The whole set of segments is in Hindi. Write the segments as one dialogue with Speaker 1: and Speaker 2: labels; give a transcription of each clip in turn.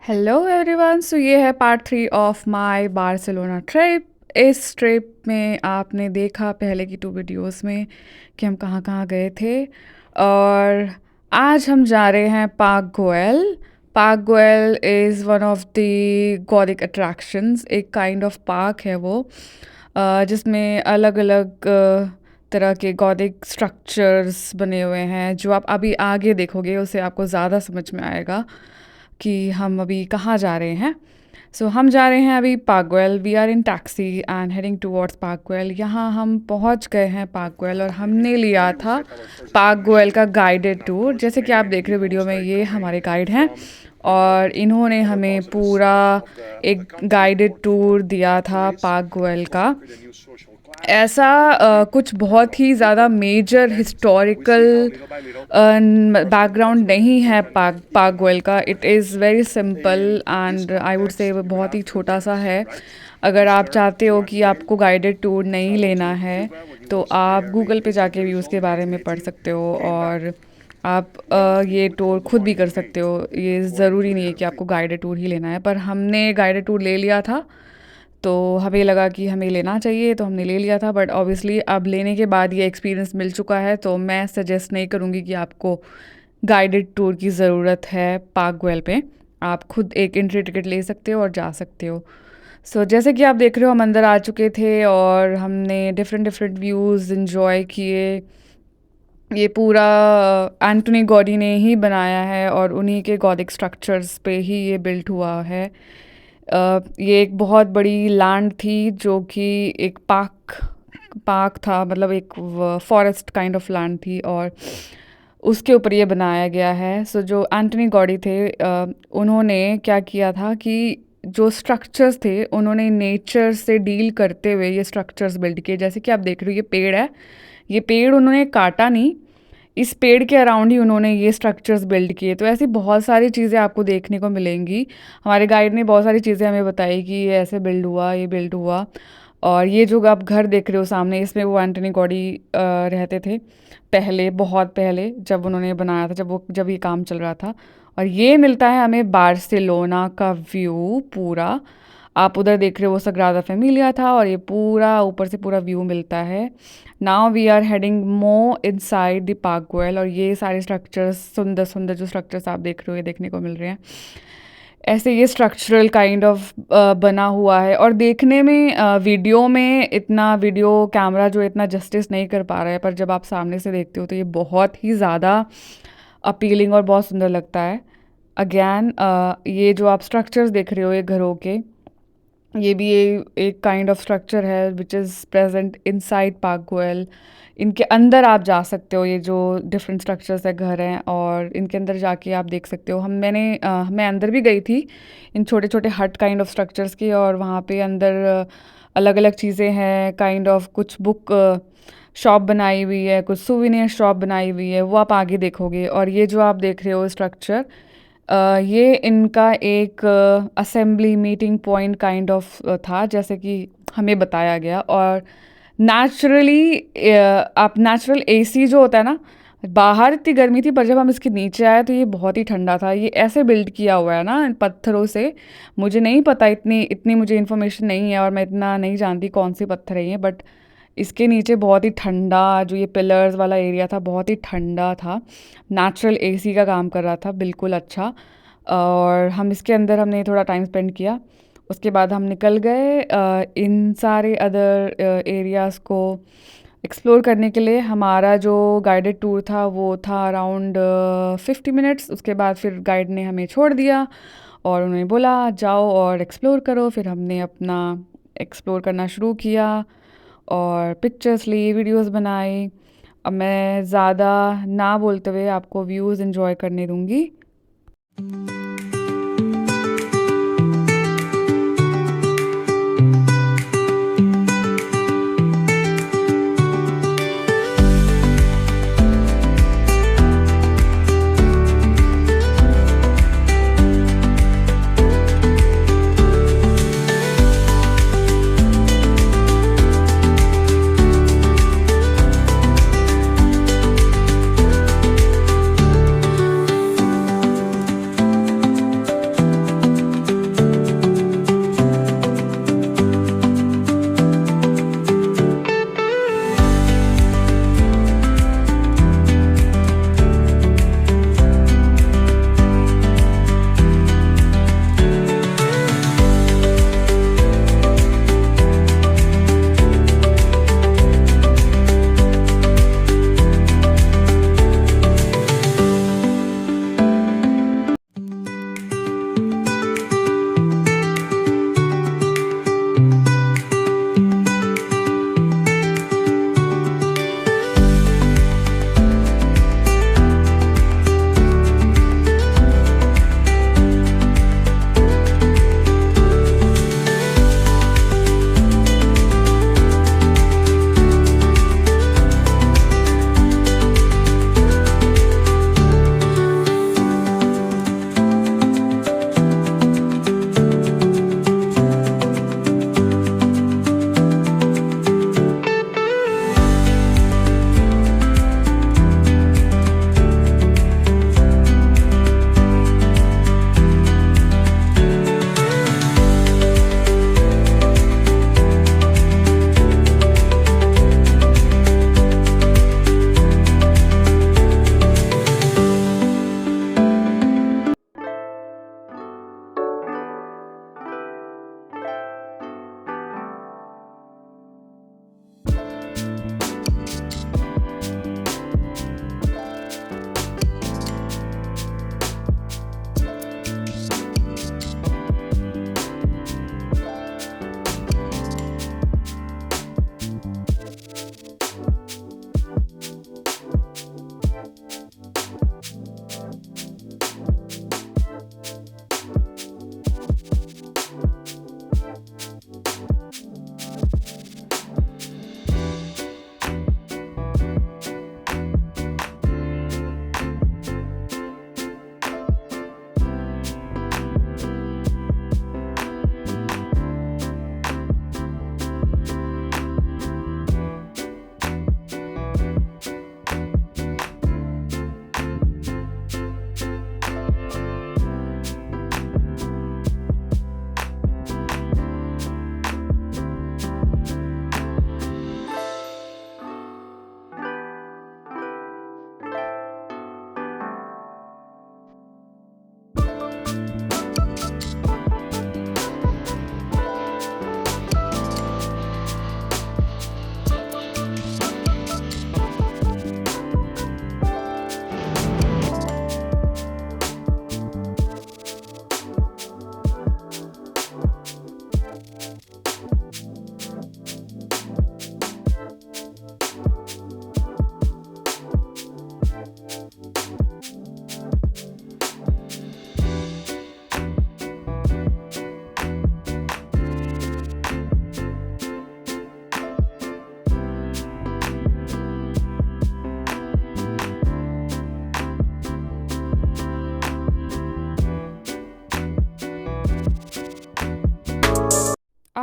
Speaker 1: Hello everyone. सो ये है part 3 of my Barcelona trip. इस ट्रिप में आपने देखा पहले की 2 वीडियोस में कि हम कहाँ कहाँ गए थे, और आज हम जा रहे हैं park Goyal. Park Goyal is one of the Gothic attractions. एक काइंड ऑफ पार्क है वो, जिसमें अलग अलग तरह के गॉथिक स्ट्रक्चर्स बने हुए हैं। जो आप अभी आगे देखोगे उससे आपको ज़्यादा समझ में आएगा कि हम अभी कहाँ जा रहे हैं। सो हम जा रहे हैं अभी Park Guell. We are in taxi and heading towards Park Guell. यहाँ हम पहुँच गए हैं पार्क गोयल, और हमने लिया था पार्क गोयल का गाइडेड टूर। जैसे कि आप देख रहे हो वीडियो में, ये हमारे गाइड हैं और इन्होंने हमें पूरा एक गाइडेड टूर दिया था पार्क गोयल का। ऐसा कुछ बहुत ही ज़्यादा मेजर हिस्टोरिकल बैकग्राउंड नहीं है पार्क पार्क गोयल का। It is very simple and I would say बहुत ही छोटा सा है। अगर आप चाहते हो कि आपको गाइडेड टूर नहीं लेना है तो आप गूगल पे जाके भी उसके बारे में पढ़ सकते हो, और आप ये टूर खुद भी कर सकते हो। ये ज़रूरी नहीं है कि आपको गाइडेड टूर ही लेना है, पर हमने गाइडेड टूर ले लिया था तो हमें लगा कि हमें लेना चाहिए, तो हमने ले लिया था। बट ऑब्वियसली अब लेने के बाद ये एक्सपीरियंस मिल चुका है, तो मैं सजेस्ट नहीं करूँगी कि आपको गाइडेड टूर की ज़रूरत है पार्क गोयल पे। आप खुद एक एंट्री टिकट ले सकते हो और जा सकते हो। जैसे कि आप देख रहे हो, हम अंदर आ चुके थे और हमने डिफरेंट डिफरेंट व्यूज़ इन्जॉय किए। ये पूरा एंटोनी गॉडी ने ही बनाया है और उन्हीं के गॉथिक स्ट्रक्चर्स पे ही ये बिल्ट हुआ है। ये एक बहुत बड़ी लैंड थी जो कि एक पार्क पार्क था, मतलब एक फॉरेस्ट काइंड ऑफ लैंड थी, और उसके ऊपर ये बनाया गया है। जो एंटनी गॉडी थे, उन्होंने क्या किया था कि जो स्ट्रक्चर्स थे उन्होंने नेचर से डील करते हुए ये स्ट्रक्चर्स बिल्ड किए। जैसे कि आप देख रहे हो, ये पेड़ है, ये पेड़ उन्होंने काटा नहीं, इस पेड़ के अराउंड ही उन्होंने ये स्ट्रक्चर्स बिल्ड किए। तो ऐसी बहुत सारी चीज़ें आपको देखने को मिलेंगी। हमारे गाइड ने बहुत सारी चीज़ें हमें बताई कि ये ऐसे बिल्ड हुआ, ये बिल्ड हुआ। और ये जो आप घर देख रहे हो सामने, इसमें वो एंटनी गॉडी रहते थे पहले, बहुत पहले, जब उन्होंने बनाया था, जब ये काम चल रहा था। और ये मिलता है हमें बार्सिलोना का व्यू पूरा। आप उधर देख रहे हो वो सग्रादा फैमिलिया था, और ये पूरा ऊपर से पूरा व्यू मिलता है। Now we are heading more inside the Park Guell, और ये सारे स्ट्रक्चर्स, सुंदर सुंदर जो स्ट्रक्चर्स आप देख रहे हो, ये देखने को मिल रहे हैं। ऐसे ये स्ट्रक्चरल काइंड ऑफ बना हुआ है, और देखने में वीडियो में इतना, वीडियो कैमरा जो इतना जस्टिस नहीं कर पा रहा है, पर जब आप सामने से देखते हो तो ये बहुत ही ज़्यादा अपीलिंग और बहुत सुंदर लगता है। अगेन ये जो आप स्ट्रक्चर्स देख रहे हो ये घरों के, ये भी एक काइंड ऑफ स्ट्रक्चर है which is present inside park Goyal. इनके अंदर आप जा सकते हो, ये जो डिफरेंट स्ट्रक्चर्स है, घर हैं, और इनके अंदर जाके आप देख सकते हो। मैं अंदर भी गई थी इन छोटे छोटे हट काइंड ऑफ स्ट्रक्चर्स की, और वहाँ पे अंदर अलग अलग चीज़ें हैं, काइंड ऑफ कुछ बुक शॉप बनाई हुई है, कुछ सुविनियर शॉप बनाई हुई है, वो आप आगे देखोगे। और ये जो आप देख रहे हो स्ट्रक्चर, ये इनका एक assembly meeting point kind of था, जैसे कि हमें बताया गया। और नेचुरली आप नेचुरल एसी जो होता है ना, बाहर इतनी गर्मी थी, पर जब हम इसके नीचे आए तो ये बहुत ही ठंडा था। ये ऐसे बिल्ड किया हुआ है ना इन पत्थरों से। मुझे नहीं पता, इतनी इतनी मुझे इन्फॉर्मेशन नहीं है, और मैं इतना नहीं जानती कौन से पत्थर है ये, बट इसके नीचे बहुत ही ठंडा, जो ये पिलर्स वाला एरिया था बहुत ही ठंडा था। नेचुरल एसी का काम कर रहा था, बिल्कुल अच्छा। और हम इसके अंदर हमने थोड़ा टाइम स्पेंड किया। उसके बाद हम निकल गए इन सारे अदर एरियाज़ को एक्सप्लोर करने के लिए। हमारा जो गाइडेड टूर था वो था अराउंड 50 मिनट्स। उसके बाद फिर गाइड ने हमें छोड़ दिया और उन्होंने बोला जाओ और एक्सप्लोर करो। फिर हमने अपना एक्सप्लोर करना शुरू किया और पिक्चर्स ली, वीडियोस बनाई। अब मैं ज़्यादा ना बोलते हुए आपको व्यूज़ एंजॉय करने दूँगी।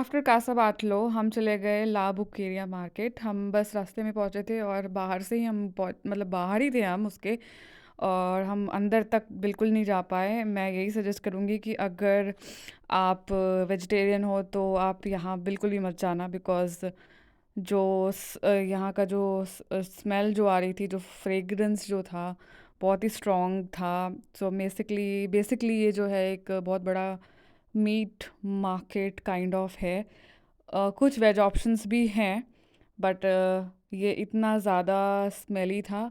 Speaker 1: आफ्टर कासा बाटलो हम चले गए ला बुकेरिया मार्केट। हम बस रास्ते में पहुंचे थे और बाहर से ही मतलब बाहर ही थे हम उसके, और हम अंदर तक बिल्कुल नहीं जा पाए। मैं यही सजेस्ट करूँगी कि अगर आप वेजिटेरियन हो तो आप यहाँ बिल्कुल भी मत जाना, बिकॉज़ यहाँ का जो स्मेल जो आ रही थी, जो फ्रेग्रेंस जो था, बहुत ही स्ट्रॉन्ग था। सो बेसिकली ये जो है एक बहुत बड़ा मीट मार्केट काइंड ऑफ है। कुछ वेज ऑप्शंस भी हैं, बट ये इतना ज़्यादा स्मेली था।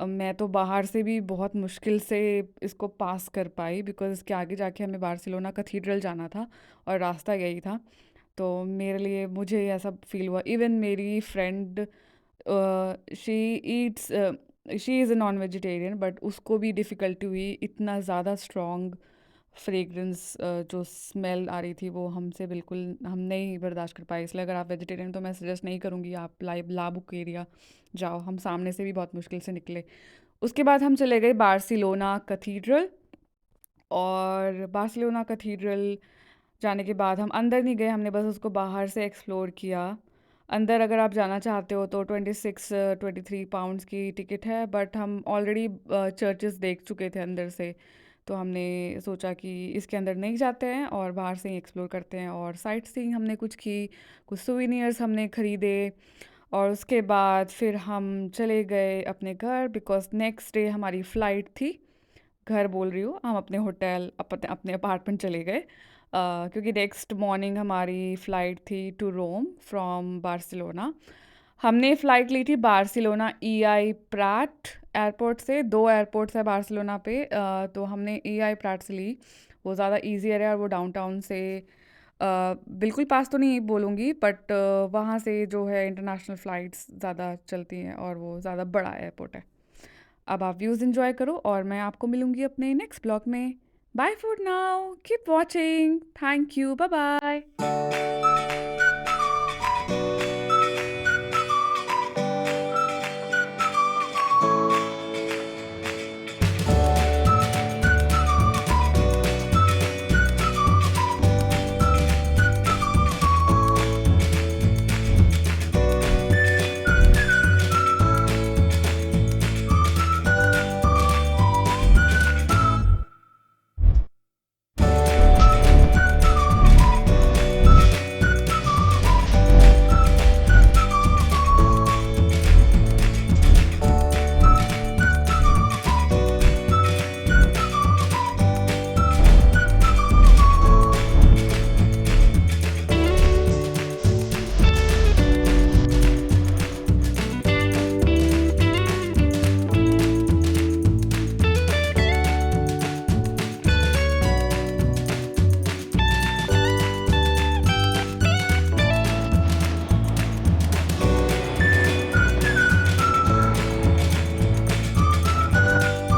Speaker 1: मैं तो बाहर से भी बहुत मुश्किल से इसको पास कर पाई, बिकॉज़ इसके आगे जाके हमें बार्सिलोना कैथीड्रल जाना था और रास्ता यही था। तो मेरे लिए मुझे ऐसा फील हुआ। इवन मेरी friend, she Yeats she is a non vegetarian, but उसको भी डिफ़िकल्टी हुई। इतना ज़्यादा स्ट्रॉन्ग फ्रेग्रेंस, जो स्मेल आ रही थी वो हम नहीं बर्दाश्त कर पाए। इसलिए अगर आप वेजिटेरियन तो मैं सजेस्ट नहीं करूँगी आप ला बुकेरिया जाओ। हम सामने से भी बहुत मुश्किल से निकले। उसके बाद हम चले गए बार्सिलोना कैथीड्रल, और बार्सिलोना कैथीड्रल जाने के बाद हम अंदर नहीं गए, हमने बस उसको बाहर से एक्सप्लोर किया। अंदर अगर आप जाना चाहते हो तो 23 की टिकट है, बट हम ऑलरेडी चर्चेस देख चुके थे अंदर से, तो हमने सोचा कि इसके अंदर नहीं जाते हैं और बाहर से ही एक्सप्लोर करते हैं। और साइट सीइंग हमने कुछ की, कुछ सुवेनियर्स हमने ख़रीदे, और उसके बाद फिर हम चले गए अपने घर, बिकॉज़ नेक्स्ट डे हमारी फ़्लाइट थी। घर बोल रही हूँ, हम अपने होटल अपने अपने अपार्टमेंट चले गए, क्योंकि नेक्स्ट मॉर्निंग हमारी फ़्लाइट थी टू रोम फ्रॉम बार्सिलोना। हमने फ़्लाइट ली थी बार्सिलोना EI प्राट एयरपोर्ट से। दो एयरपोर्ट्स है बार्सिलोना पे, तो हमने EI प्राट से ली। वो ज़्यादा ईजियर है और वो डाउनटाउन से बिल्कुल पास तो नहीं बोलूँगी, बट वहाँ से जो है इंटरनेशनल फ़्लाइट्स ज़्यादा चलती हैं और वो ज़्यादा बड़ा एयरपोर्ट है। अब आप व्यूज़ एंजॉय करो और मैं आपको मिलूंगी अपने नेक्स्ट ब्लॉग में। Bye for now, keep watching, thank you, bye bye.